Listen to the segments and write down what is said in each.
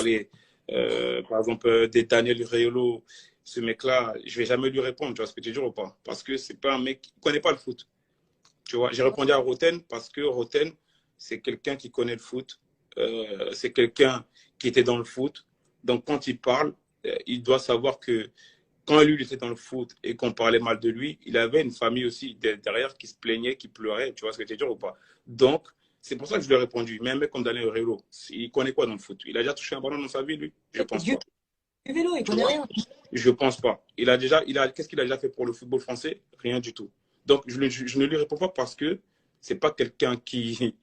parler, par exemple, des Daniel Riolo, ce mec-là, je vais jamais lui répondre, tu vois ce que tu dis ou pas? Parce que c'est pas un mec qui connaît pas le foot. Tu vois, j'ai répondu à Roten parce que Roten, c'est quelqu'un qui connaît le foot. C'est quelqu'un qui était dans le foot. Donc, quand il parle, il doit savoir que quand lui, il était dans le foot et qu'on parlait mal de lui, il avait une famille aussi derrière qui se plaignait, qui pleurait. Tu vois ce que je veux dire ou pas? Donc, c'est pour ça que je lui ai répondu. Mais un mec comme Daniel Relo, il connaît quoi dans le foot? Il a déjà touché un ballon dans sa vie, lui? Je pense Dieu pas. du vélo, il Tu connaît vois? rien. Je pense pas. Qu'est-ce qu'il a déjà fait pour le football français? Rien du tout. Donc, je ne lui réponds pas parce que c'est pas quelqu'un qui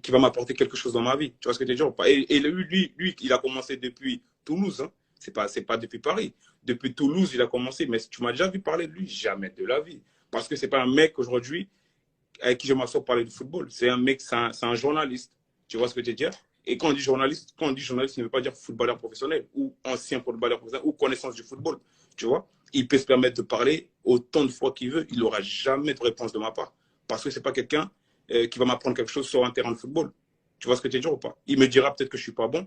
va m'apporter quelque chose dans ma vie. Tu vois ce que je veux dire ou pas? Et lui, il a commencé depuis Toulouse. Hein. C'est pas depuis Paris. Depuis Toulouse, il a commencé. Mais tu m'as déjà vu parler de lui? Jamais de la vie. Parce que c'est pas un mec aujourd'hui avec qui je m'assois pour parler de football. C'est un mec, c'est un journaliste. Tu vois ce que je veux dire? Et quand on dit journaliste, il ne veut pas dire footballeur professionnel ou ancien footballeur professionnel ou connaissance du football. Tu vois? Il peut se permettre de parler autant de fois qu'il veut. Il n'aura jamais de réponse de ma part. Parce que ce n'est pas quelqu'un qui va m'apprendre quelque chose sur un terrain de football. Tu vois ce que je veux dire ou pas? Il me dira peut-être que je ne suis pas bon,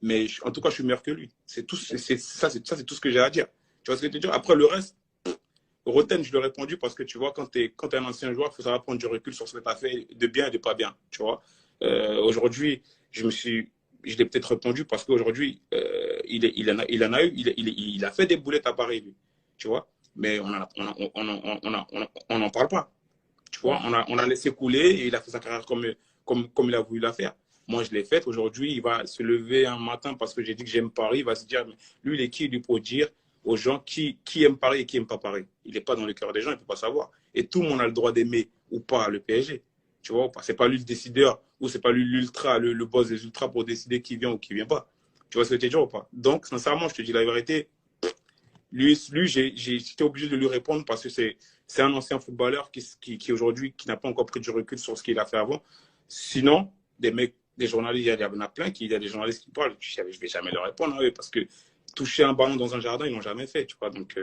mais en tout cas, je suis meilleur que lui. C'est tout, c'est tout ce que j'ai à dire. Tu vois ce que je veux dire? Après, le reste, Roten, je lui ai répondu parce que tu vois, quand tu es, un ancien joueur, il faut savoir prendre du recul sur ce que tu as fait de bien et de pas bien. Tu vois, aujourd'hui, je l'ai peut-être répondu parce qu'aujourd'hui, il en a eu, il a fait des boulettes à Paris, lui. Tu vois, mais on n'en parle pas. Tu vois, on a laissé couler et il a fait sa carrière comme il a voulu la faire. Moi, je l'ai faite. Aujourd'hui, il va se lever un matin parce que j'ai dit que j'aime Paris. Il va se dire, mais lui, il est qui, lui, pour dire aux gens qui aiment Paris et qui n'aiment pas Paris. Il n'est pas dans le cœur des gens, il ne peut pas savoir. Et tout le monde a le droit d'aimer ou pas le PSG. Tu vois, c'est pas lui le décideur ou c'est pas lui l'ultra, le boss des ultras pour décider qui vient ou qui vient pas. Tu vois ce que je veux dire ou pas? Donc, sincèrement, je te dis la vérité, lui j'étais obligé de lui répondre parce que c'est un ancien footballeur qui aujourd'hui, qui n'a pas encore pris du recul sur ce qu'il a fait avant. Sinon, des mecs, des journalistes, il y en a plein il y a des journalistes qui parlent. Je ne vais jamais leur répondre, hein, parce que toucher un ballon dans un jardin, ils l'ont jamais fait, tu vois. Donc,